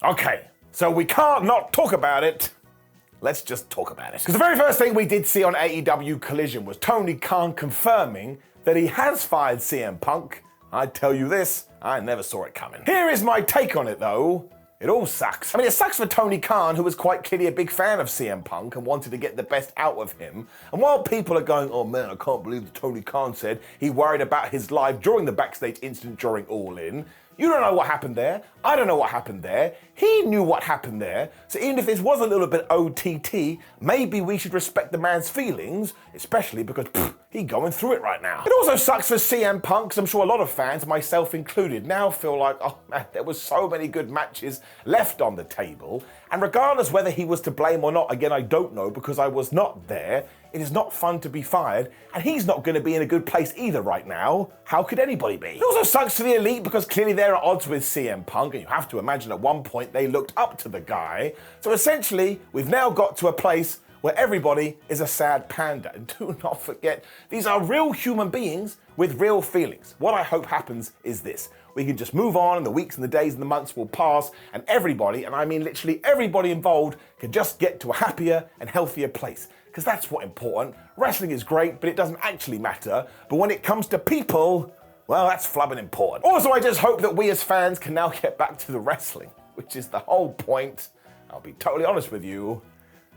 Okay, so we can't not talk about it. Let's just talk about it. Because the very first thing we did see on AEW Collision was Tony Khan confirming that he has fired CM Punk. I tell you this, I never saw it coming. Here is my take on it though. It all sucks. I mean, it sucks for Tony Khan, who was quite clearly a big fan of CM Punk and wanted to get the best out of him. And while people are going, oh man, I can't believe that Tony Khan said he worried about his life during the backstage incident during All In, you don't know what happened there. I don't know what happened there. He knew what happened there. So even if this was a little bit OTT, maybe we should respect the man's feelings, especially because he's going through it right now. It also sucks for CM Punk, because I'm sure a lot of fans, myself included, now feel like, oh man, there was so many good matches left on the table. And regardless whether he was to blame or not, again, I don't know because I was not there. It is not fun to be fired, and he's not going to be in a good place either right now. How could anybody be? It also sucks for the Elite because clearly they're at odds with CM Punk, and you have to imagine at one point they looked up to the guy. So essentially, we've now got to a place where everybody is a sad panda. And do not forget, these are real human beings with real feelings. What I hope happens is this. We can just move on, and the weeks and the days and the months will pass, and everybody, and I mean literally everybody involved, can just get to a happier and healthier place. Because that's what's important. Wrestling is great, but it doesn't actually matter. But when it comes to people, well, that's flubbing important. Also, I just hope that we as fans can now get back to the wrestling, which is the whole point. I'll be totally honest with you.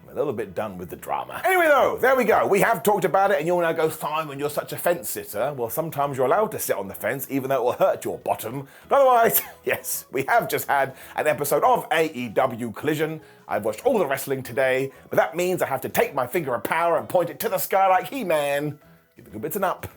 I'm a little bit done with the drama. Anyway though, there we go. We have talked about it, and you'll now go, Simon, you're such a fence sitter. Well, sometimes you're allowed to sit on the fence, even though it will hurt your bottom. But otherwise, yes, we have just had an episode of AEW Collision. I've watched all the wrestling today, but that means I have to take my finger of power and point it to the sky like He-Man. Give the good bits an up,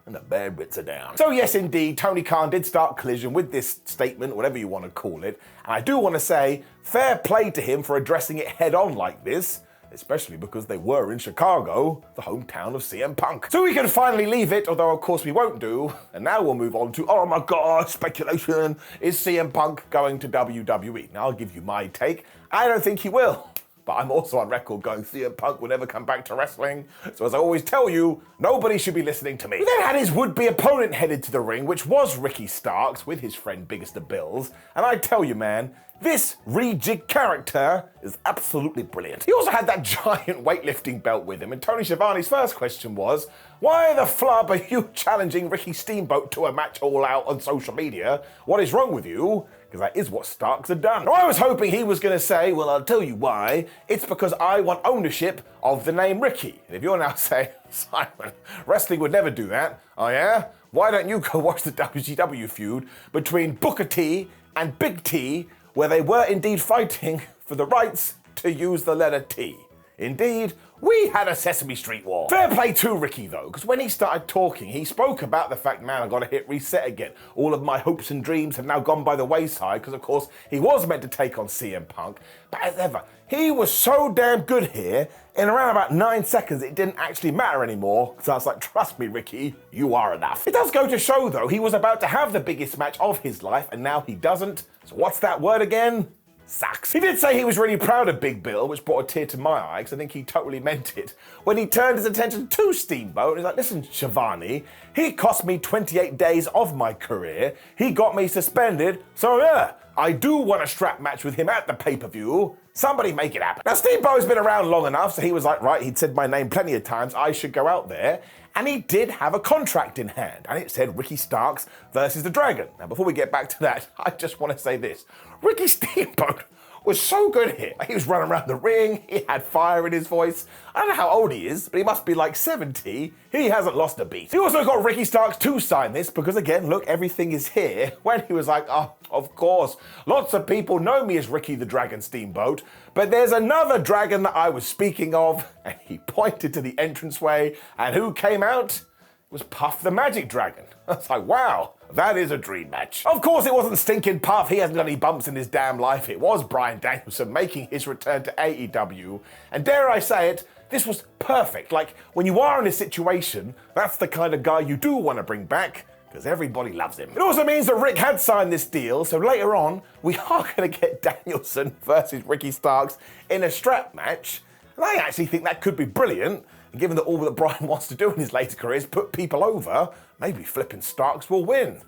and the bad bits are down. So yes, indeed, Tony Khan did start Collision with this statement, whatever you want to call it. And I do want to say, fair play to him for addressing it head on like this, especially because they were in Chicago, the hometown of CM Punk. So we can finally leave it, although of course we won't do. And now we'll move on to, oh my God, speculation. Is CM Punk going to WWE? Now I'll give you my take. I don't think he will. But I'm also on record going, CM Punk will never come back to wrestling. So as I always tell you, nobody should be listening to me. He then had his would-be opponent headed to the ring, which was Ricky Starks with his friend Biggest of Bills. And I tell you, man, this rejig character is absolutely brilliant. He also had that giant weightlifting belt with him, and Tony Schiavone's first question was, why the flub are you challenging Ricky Steamboat to a match all out on social media? What is wrong with you? Because that is what Starks had done. Now, I was hoping he was going to say, well, I'll tell you why. It's because I want ownership of the name Ricky. And if you're now saying, Simon, wrestling would never do that. Oh yeah? Why don't you go watch the WCW feud between Booker T and Big T, where they were indeed fighting for the rights to use the letter T. Indeed, we had a Sesame Street war. Fair play to Ricky though, because when he started talking, he spoke about the fact, man, I gotta hit reset again. All of my hopes and dreams have now gone by the wayside, because of course, he was meant to take on CM Punk. But as ever, he was so damn good here, in around about 9 seconds, it didn't actually matter anymore. So I was like, trust me, Ricky, you are enough. It does go to show though, he was about to have the biggest match of his life, and now he doesn't. So what's that word again? Sucks. He did say he was really proud of Big Bill, which brought a tear to my eye, because I think he totally meant it. When he turned his attention to Steamboat, he's like, listen, Schiavone, he cost me 28 days of my career, he got me suspended, so yeah, I do want a strap match with him at the pay-per-view. Somebody make it happen. Now, Steamboat's been around long enough, so he was like, right, he'd said my name plenty of times, I should go out there. And he did have a contract in hand, and it said Ricky Starks versus the Dragon. Now, before we get back to that, I just want to say this. Ricky Steamboat was so good here. He was running around the ring, he had fire in his voice. I don't know how old he is, but he must be like 70. He hasn't lost a beat. He also got Ricky Starks to sign this because, again, look, everything is here. When he was like, oh, of course, lots of people know me as Ricky the Dragon Steamboat, but there's another dragon that I was speaking of, and he pointed to the entranceway, and who came out? It was Puff the Magic Dragon. I was like, wow, that is a dream match. Of course, it wasn't stinking Puff. He hasn't got any bumps in his damn life. It was Bryan Danielson making his return to AEW. And dare I say it, this was perfect. Like, when you are in a situation, that's the kind of guy you do want to bring back, because everybody loves him. It also means that Rick had signed this deal, so later on, we are going to get Danielson versus Ricky Starks in a strap match. And I actually think that could be brilliant. And given that all that Bryan wants to do in his later career is put people over, maybe flipping Starks will win.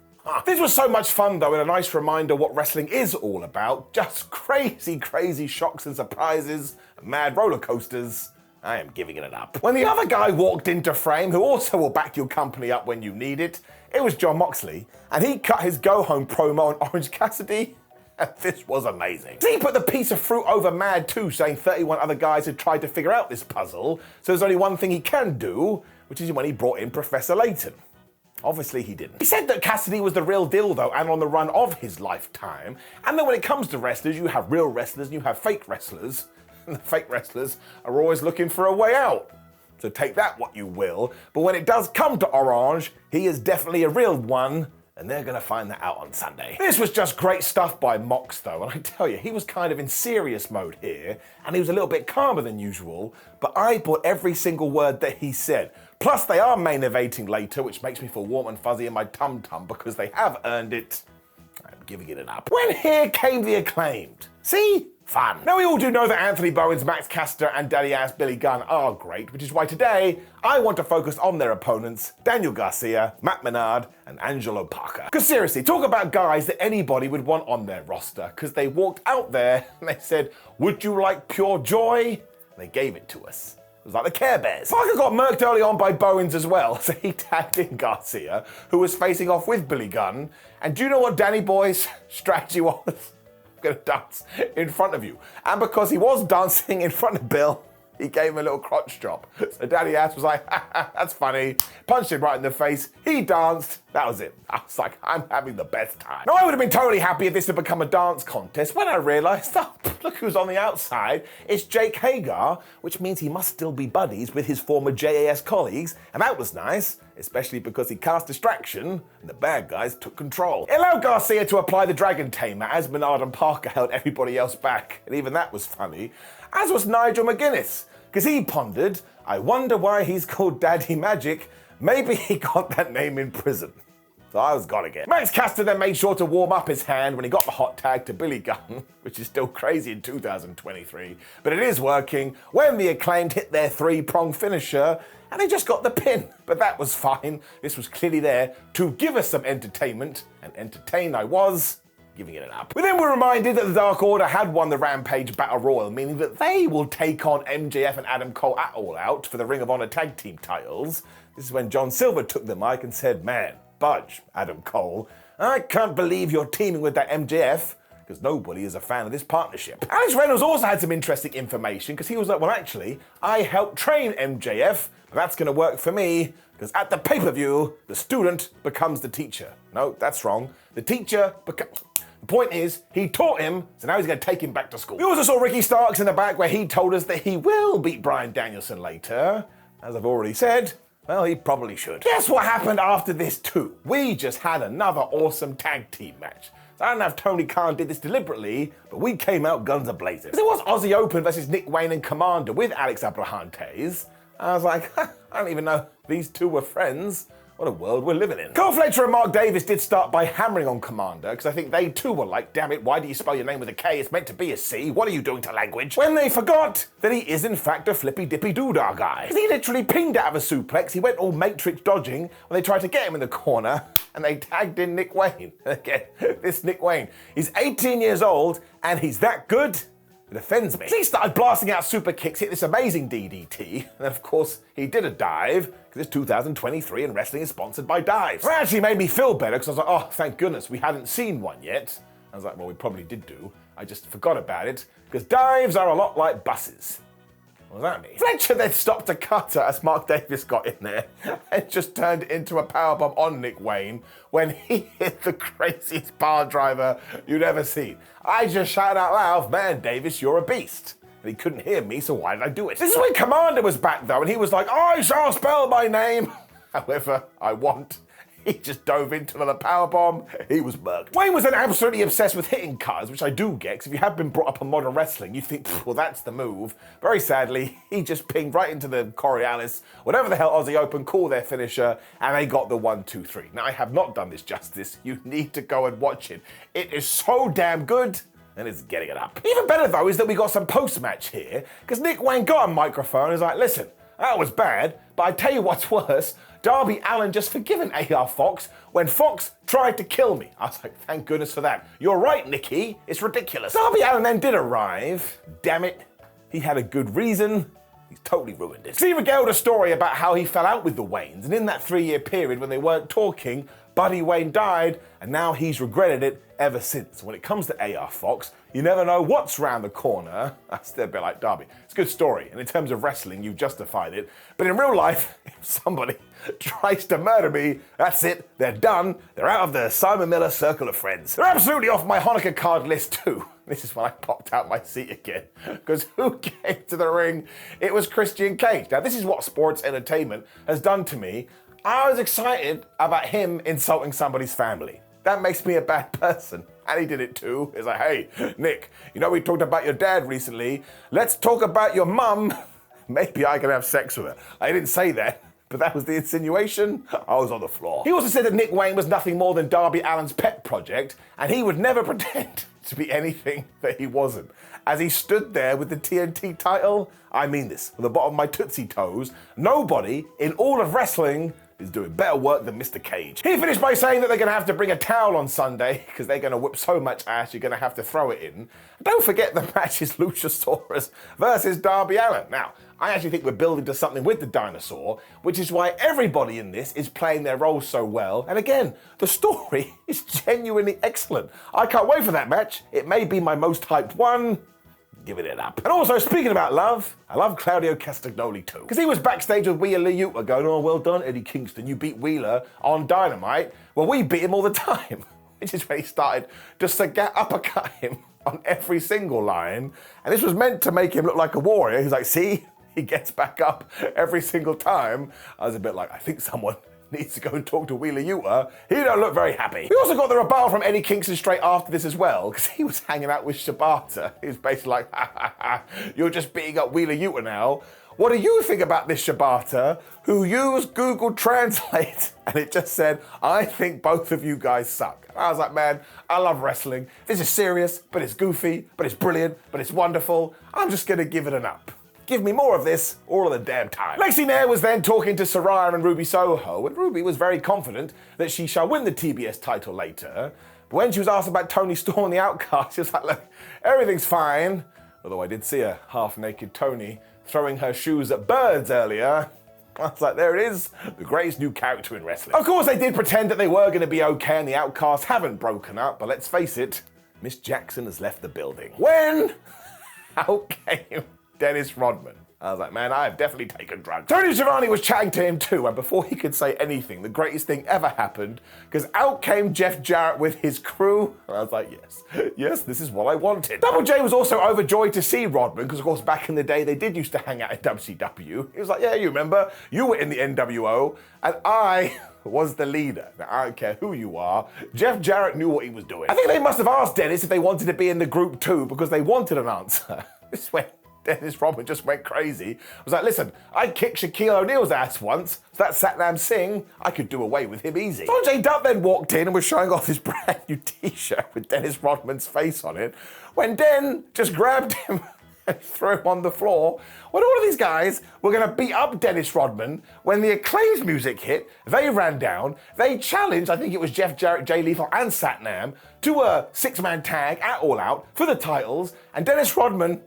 This was so much fun though, and a nice reminder what wrestling is all about. Just crazy, crazy shocks and surprises, and mad roller coasters. I am giving it up. When the other guy walked into frame, who also will back your company up when you need it, it was Jon Moxley, and he cut his go-home promo on Orange Cassidy, and this was amazing. He put the piece of fruit over Mad too, saying 31 other guys had tried to figure out this puzzle, so there's only one thing he can do, which is when he brought in Professor Layton. Obviously he didn't. He said that Cassidy was the real deal though, and on the run of his lifetime, and then when it comes to wrestlers, you have real wrestlers and you have fake wrestlers, and the fake wrestlers are always looking for a way out. So take that what you will, but when it does come to Orange, he is definitely a real one, and they're gonna find that out on Sunday. This was just great stuff by Mox though, and I tell you, he was kind of in serious mode here, and he was a little bit calmer than usual, but I bought every single word that he said. Plus they are main eventing later, which makes me feel warm and fuzzy in my tum-tum because they have earned it. I'm giving it up. When here came the Acclaimed. See? Fun. Now we all do know that Anthony Bowens, Max Caster and Daddy Ass Billy Gunn are great, which is why today I want to focus on their opponents, Daniel Garcia, Matt Menard and Angelo Parker. Because seriously, talk about guys that anybody would want on their roster, because they walked out there and they said, would you like pure joy? And they gave it to us. It was like the Care Bears. Parker got murked early on by Bowens as well, so he tagged in Garcia, who was facing off with Billy Gunn. And do you know what Danny Boy's strategy was? Gonna dance in front of you. And because he was dancing in front of Bill, he gave him a little crotch chop. So Daddy Ass was like, that's funny. Punched him right in the face. He danced. That was it. I was like, I'm having the best time. Now, I would have been totally happy if this had become a dance contest when I realized, oh, look who's on the outside. It's Jake Hager, which means he must still be buddies with his former JAS colleagues. And that was nice, especially because he cast distraction and the bad guys took control. It allowed Garcia to apply the Dragon Tamer as Menard and Parker held everybody else back. And even that was funny, as was Nigel McGuinness, because he pondered, I wonder why he's called Daddy Magic. Maybe he got that name in prison. So I was gonna get. Max Caster then made sure to warm up his hand when he got the hot tag to Billy Gunn, which is still crazy in 2023, but it is working when the Acclaimed hit their three-prong finisher, and they just got the pin. But that was fine. This was clearly there to give us some entertainment, and entertained I was, giving it an up. We then were reminded that the Dark Order had won the Rampage Battle Royal, meaning that they will take on MJF and Adam Cole at All Out for the Ring of Honor Tag Team titles. This is when John Silver took the mic and said, man, budge, Adam Cole. I can't believe you're teaming with that MJF, because nobody is a fan of this partnership. Alex Reynolds also had some interesting information, because he was like, well, actually, I helped train MJF, but that's going to work for me, because at the pay-per-view, the student becomes the teacher. No, that's wrong. The teacher becomes... The point is, he taught him, so now he's going to take him back to school. We also saw Ricky Starks in the back where he told us that he will beat Bryan Danielson later. As I've already said, well, he probably should. Guess what happened after this too? We just had another awesome tag team match. So I don't know if Tony Khan did this deliberately, but we came out guns a-blazing. There was Aussie Open versus Nick Wayne and Commander with Alex Abrahantes. I was like, I don't even know these two were friends. What a world we're living in. Cole Fletcher and Mark Davis did start by hammering on Commander, because I think they too were like, damn it, why do you spell your name with a K? It's meant to be a C. What are you doing to language? When they forgot that he is in fact a flippy dippy doodah guy. He literally pinged out of a suplex. He went all Matrix dodging when they tried to get him in the corner, and they tagged in Nick Wayne. Again, this Nick Wayne. He's 18 years old, and he's that good. It offends me. So he started blasting out super kicks, hit this amazing DDT, and of course he did a dive, because it's 2023 and wrestling is sponsored by dives. It actually made me feel better, because I was like, oh, thank goodness we hadn't seen one yet. I was like, well, we probably did do. I just forgot about it, because dives are a lot like buses. What does that mean? Fletcher then stopped a cutter as Mark Davis got in there and just turned it into a powerbomb on Nick Wayne when he hit the craziest power driver you'd ever seen. I just shouted out loud, man, Davis, you're a beast. And he couldn't hear me, so why did I do it? This is when Commander was back though, and he was like, I shall spell my name however I want. He just dove into the powerbomb. He was murked. Wayne was then absolutely obsessed with hitting cutters, which I do get, because if you have been brought up on modern wrestling, you think, well, that's the move. Very sadly, he just pinged right into the Coriolis, whatever the hell Aussie Open call their finisher, and they got the 1, 2, 3. Now, I have not done this justice. You need to go and watch it. It is so damn good, and it's getting it up. Even better, though, is that we got some post-match here, because Nick Wayne got a microphone and was like, listen, that was bad, but I tell you what's worse, Darby Allin just forgiven AR Fox when Fox tried to kill me. I was like, thank goodness for that. You're right, Nikki. It's ridiculous. Darby Allin then did arrive. Damn it. He had a good reason. He's totally ruined it. He regaled a story about how he fell out with the Waynes, and in that 3-year period when they weren't talking, Buddy Wayne died, and now he's regretted it ever since. When it comes to AR Fox, you never know what's round the corner. That's a bit like Darby. It's a good story, and in terms of wrestling, you justified it. But in real life, if somebody tries to murder me, that's it. They're done. They're out of the Simon Miller circle of friends. They're absolutely off my Hanukkah card list too. This is when I popped out my seat again. Because who came to the ring? It was Christian Cage. Now, this is what sports entertainment has done to me. I was excited about him insulting somebody's family. That makes me a bad person. And he did it too. He's like, hey, Nick, you know we talked about your dad recently. Let's talk about your mum. Maybe I can have sex with her. I didn't say that, but that was the insinuation. I was on the floor. He also said that Nick Wayne was nothing more than Darby Allin's pet project, and he would never pretend to be anything that he wasn't. As he stood there with the TNT title, I mean this, with the bottom of my Tootsie Toes, nobody in all of wrestling is doing better work than Mr. Cage. He finished by saying that they're going to have to bring a towel on Sunday because they're going to whip so much ass you're going to have to throw it in. Don't forget the match is Luchasaurus versus Darby Allin. Now, I actually think we're building to something with the dinosaur, which is why everybody in this is playing their roles so well. And again, the story is genuinely excellent. I can't wait for that match. It may be my most hyped one. Giving it up. And also, speaking about love, I love Claudio Castagnoli too. Because he was backstage with Wheeler Yuta going, oh, well done, Eddie Kingston, you beat Wheeler on Dynamite. Well, we beat him all the time. Which is when he started just to uppercut him on every single line. And this was meant to make him look like a warrior. He's like, see, he gets back up every single time. I was a bit like, I think someone needs to go and talk to Wheeler Yuta. He don't look very happy. We also got the rebuttal from Eddie Kingston straight after this as well, because he was hanging out with Shibata. He was basically like, ha ha ha, you're just beating up Wheeler Yuta now. What do you think about this Shibata, who used Google Translate? And it just said, I think both of you guys suck. And I was like, man, I love wrestling. This is serious, but it's goofy, but it's brilliant, but it's wonderful. I'm just gonna give it an up. Give me more of this all of the damn time. Lexi Nair was then talking to Saraya and Ruby Soho, and Ruby was very confident that she shall win the TBS title later. But when she was asked about Toni Storm and the Outcasts, she was like, look, everything's fine. Although I did see a half-naked Toni throwing her shoes at birds earlier. I was like, there it is, the greatest new character in wrestling. Of course, they did pretend that they were going to be okay and the Outcasts haven't broken up, but let's face it, Miss Jackson has left the building. When out came Dennis Rodman. I was like, man, I have definitely taken drugs. Tony Schiavone was chatting to him too, and before he could say anything, the greatest thing ever happened, because out came Jeff Jarrett with his crew. And I was like, yes, this is what I wanted. Double J was also overjoyed to see Rodman, because of course back in the day they did used to hang out in WCW. He was like, yeah, you remember, you were in the NWO, and I was the leader. Now, I don't care who you are, Jeff Jarrett knew what he was doing. I think they must have asked Dennis if they wanted to be in the group too, because they wanted an answer. This is when Dennis Rodman just went crazy. I was like, listen, I kicked Shaquille O'Neal's ass once, so that Satnam Singh, I could do away with him easy. Sanjay Dutt then walked in and was showing off his brand new t-shirt with Dennis Rodman's face on it, when Den just grabbed him and threw him on the floor. When all of these guys were gonna beat up Dennis Rodman, when the Acclaimed music hit, they ran down, they challenged, I think it was Jeff Jarrett, Jay Lethal, and Satnam, to a 6-man tag at All Out for the titles, and Dennis Rodman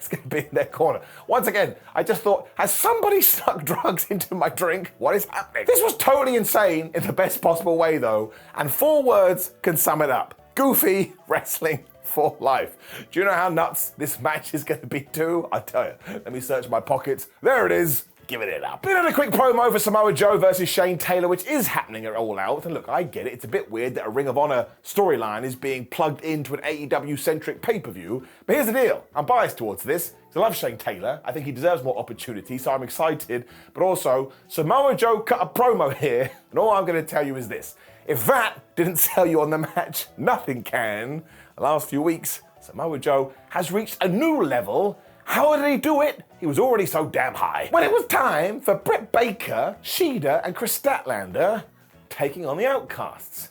going to be in their corner. Once again, I just thought, has somebody stuck drugs into my drink? What is happening? This was totally insane in the best possible way though, and 4 words can sum it up. Goofy wrestling for life. Do you know how nuts this match is going to be too? I'll tell you. Let me search my pockets. There it is. Giving it up. Then had a quick promo for Samoa Joe versus Shane Taylor, which is happening at All Out. And look, I get it. It's a bit weird that a Ring of Honor storyline is being plugged into an AEW-centric pay-per-view. But here's the deal. I'm biased towards this. I love Shane Taylor. I think he deserves more opportunity, so I'm excited. But also, Samoa Joe cut a promo here, and all I'm going to tell you is this. If that didn't sell you on the match, nothing can. The last few weeks, Samoa Joe has reached a new level. How did he do it? He was already so damn high. When it was time for Britt Baker, Shida, and Chris Statlander taking on the Outcasts.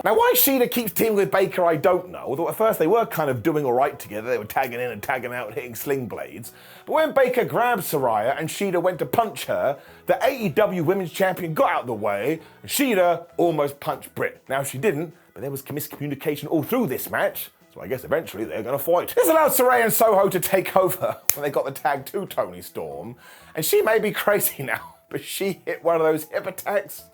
Now, why Shida keeps teaming with Baker, I don't know. Although at first they were kind of doing all right together. They were tagging in and tagging out, hitting sling blades. But when Baker grabbed Saraya and Shida went to punch her, the AEW Women's Champion got out of the way, and Shida almost punched Britt. Now, she didn't, but there was miscommunication all through this match. So I guess eventually they're going to fight. This allowed Saraya and Soho to take over when they got the tag to Toni Storm. And she may be crazy now, but she hit one of those hip attacks.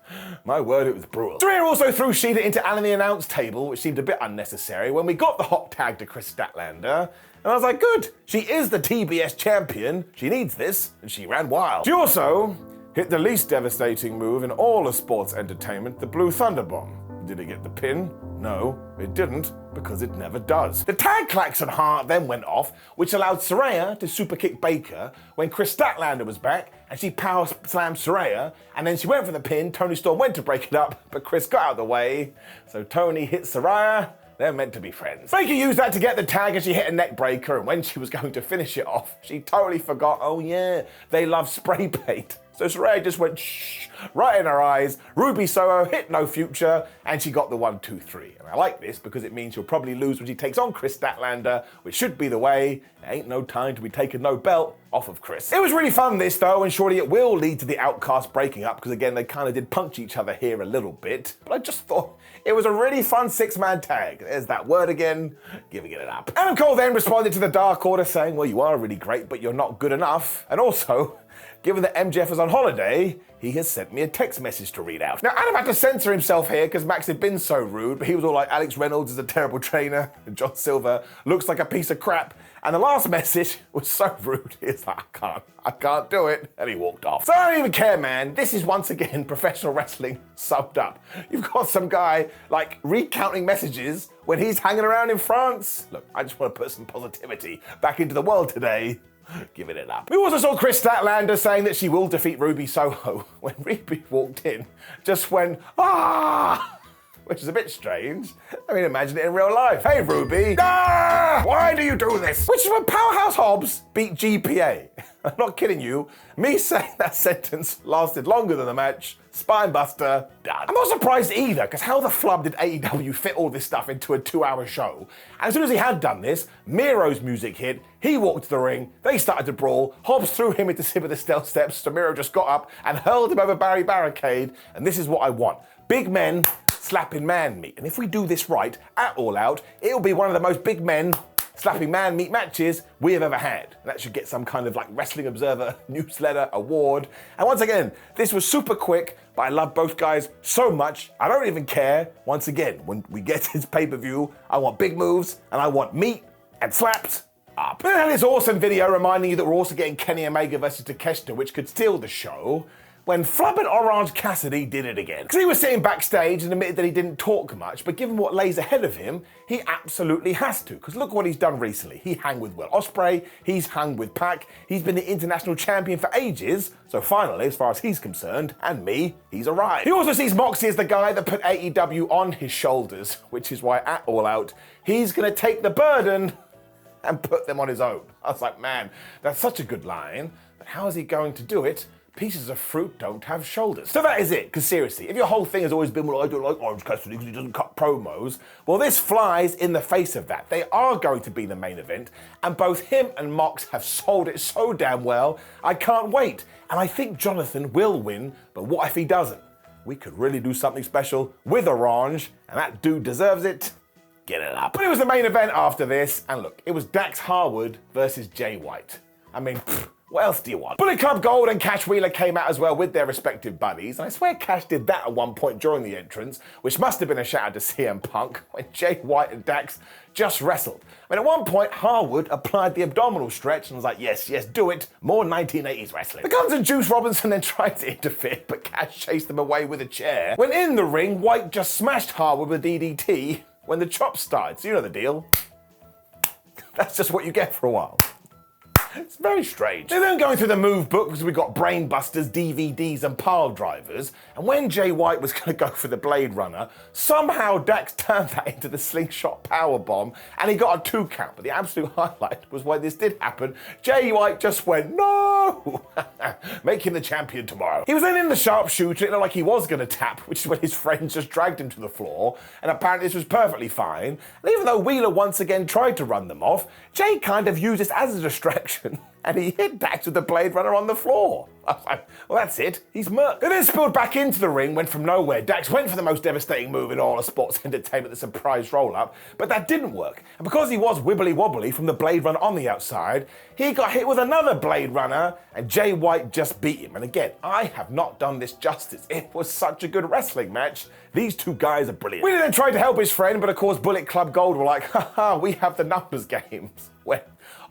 My word, it was brutal. Saraya also threw Shida into Alan the announce table, which seemed a bit unnecessary when we got the hot tag to Chris Statlander. And I was like, good, she is the TBS champion. She needs this, and she ran wild. She also hit the least devastating move in all of sports entertainment, the Blue Thunder Bomb. Did it get the pin? No, it didn't, because it never does. The tag klaxon heart then went off, which allowed Saraya to super kick Baker when Chris Statlander was back, and she power slammed Saraya, and then she went for the pin. Toni Storm went to break it up, but Chris got out of the way, so Toni hit Saraya. They're meant to be friends. Baker used that to get the tag and she hit a neck breaker, and when she was going to finish it off, she totally forgot, oh yeah, they love spray paint. So Saraya just went shh, right in her eyes. Ruby Soho hit no future, and she got the 1, 2, 3. And I like this because it means she'll probably lose when she takes on Chris Statlander, which should be the way. There ain't no time to be taking no belt off of Chris. It was really fun this though, and surely it will lead to the Outcasts breaking up, because again, they kind of did punch each other here a little bit. But I just thought it was a really fun 6-man tag. There's that word again, giving it up. Adam Cole then responded to the Dark Order saying, well, you are really great, but you're not good enough. And also, given that MJF is on holiday, he has sent me a text message to read out. Now, Adam had to censor himself here because Max had been so rude, but he was all like, Alex Reynolds is a terrible trainer, and John Silver looks like a piece of crap. And the last message was so rude, he's like, I can't do it, and he walked off. So I don't even care, man. This is once again professional wrestling summed up. You've got some guy, like, recounting messages when he's hanging around in France. Look, I just want to put some positivity back into the world today. Giving it up. We also saw Chris Statlander saying that she will defeat Ruby Soho when Ruby walked in, just went, ah! Which is a bit strange. I mean, imagine it in real life. Hey, Ruby. Ah! Why do you do this? Which is when Powerhouse Hobbs beat GPA. I'm not kidding you. Me saying that sentence lasted longer than the match. Spinebuster, done. I'm not surprised either, because how the flub did AEW fit all this stuff into a 2-hour show? And as soon as he had done this, Miro's music hit, he walked to the ring, they started to brawl, Hobbs threw him into the stealth steps, so Miro just got up and hurled him over Barry Barricade, and this is what I want. Big men slapping man meat. And if we do this right, at All Out, it'll be one of the most big men slapping man meat matches we have ever had. And that should get some kind of like Wrestling Observer newsletter award. And once again, this was super quick, but I love both guys so much. I don't even care. Once again, when we get this pay-per-view, I want big moves and I want meat and slapped up. Then I had this awesome video reminding you that we're also getting Kenny Omega versus Takeshita, which could steal the show, when Flubbin' Orange Cassidy did it again. Because he was sitting backstage and admitted that he didn't talk much, but given what lays ahead of him, he absolutely has to. Because look what he's done recently. He hung with Will Ospreay, he's hung with Pac, he's been the international champion for ages, so finally, as far as he's concerned, and me, he's arrived. He also sees Moxley as the guy that put AEW on his shoulders, which is why at All Out, he's gonna take the burden and put them on his own. I was like, man, that's such a good line, but how is he going to do it? Pieces of fruit don't have shoulders. So that is it, because seriously, if your whole thing has always been, well, I don't like Orange Cassidy because he doesn't cut promos, well, this flies in the face of that. They are going to be the main event, and both him and Mox have sold it so damn well, I can't wait. And I think Jonathan will win, but what if he doesn't? We could really do something special with Orange, and that dude deserves it. Get it up. But it was the main event after this, and look, it was Dax Harwood versus Jay White. I mean, what else do you want? Bullet Club Gold and Cash Wheeler came out as well with their respective buddies, and I swear Cash did that at one point during the entrance, which must have been a shout out to CM Punk when Jay White and Dax just wrestled. I mean, at one point, Harwood applied the abdominal stretch and was like, yes, do it, more 1980s wrestling. The Guns and Juice Robinson then tried to interfere, but Cash chased them away with a chair. When in the ring, White just smashed Harwood with a DDT when the chops started, so you know the deal. That's just what you get for a while. It's very strange. They're then going through the move book because we've got Brainbusters, DVDs, and pile drivers. And when Jay White was going to go for the Blade Runner, somehow Dax turned that into the slingshot powerbomb, and he got a 2 count. But the absolute highlight was when this did happen. Jay White just went, no! Make him the champion tomorrow. He was then in the sharpshooter. It looked like he was going to tap, which is when his friends just dragged him to the floor. And apparently this was perfectly fine. And even though Wheeler once again tried to run them off, Jay kind of used this as a distraction. And he hit Dax with the Blade Runner on the floor. I was like, well, that's it. He's murked. They then spilled back into the ring, went from nowhere. Dax went for the most devastating move in all of sports entertainment, the surprise roll-up, but that didn't work. And because he was wibbly-wobbly from the Blade Runner on the outside, he got hit with another Blade Runner, and Jay White just beat him. And again, I have not done this justice. It was such a good wrestling match. These two guys are brilliant. Wheeler then tried to help his friend, but of course Bullet Club Gold were like, haha, we have the numbers games. When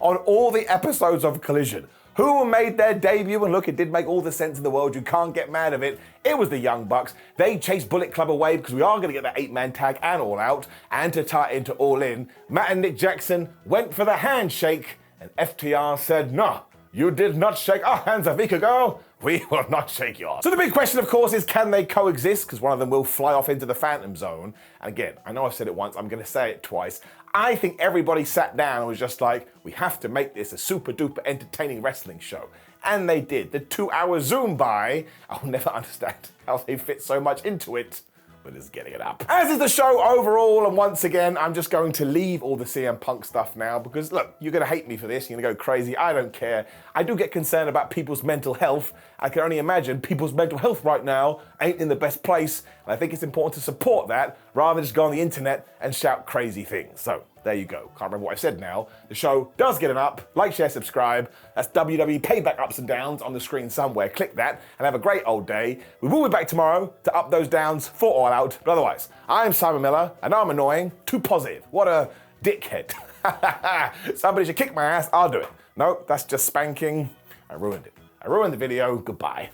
on all the episodes of Collision, who made their debut, and look, it did make all the sense in the world, you can't get mad at it, it was the Young Bucks. They chased Bullet Club away because we are going to get that 8-man tag and All Out, and to tie into All In, Matt and Nick Jackson went for the handshake, and FTR said, no, you did not shake our hands a week ago. We will not shake yours. So the big question, of course, is can they coexist? Because one of them will fly off into the Phantom Zone. And again, I know I've said it once, I'm going to say it twice. I think everybody sat down and was just like, we have to make this a super duper entertaining wrestling show. And they did. The 2-hour Zoom by, I'll never understand how they fit so much into it. But it's getting it up. As is the show overall, and once again, I'm just going to leave all the CM Punk stuff now because, look, you're going to hate me for this, you're going to go crazy, I don't care. I do get concerned about people's mental health. I can only imagine people's mental health right now ain't in the best place, and I think it's important to support that rather than just go on the internet and shout crazy things. So, there you go. Can't remember what I said now. The show does get an up. Like, share, subscribe. That's WWE Payback Ups and Downs on the screen somewhere. Click that and have a great old day. We will be back tomorrow to up those downs for All Out. But otherwise, I'm Simon Miller, and I'm annoying, too positive. What a dickhead. Somebody should kick my ass. I'll do it. No, that's just spanking. I ruined it. I ruined the video. Goodbye.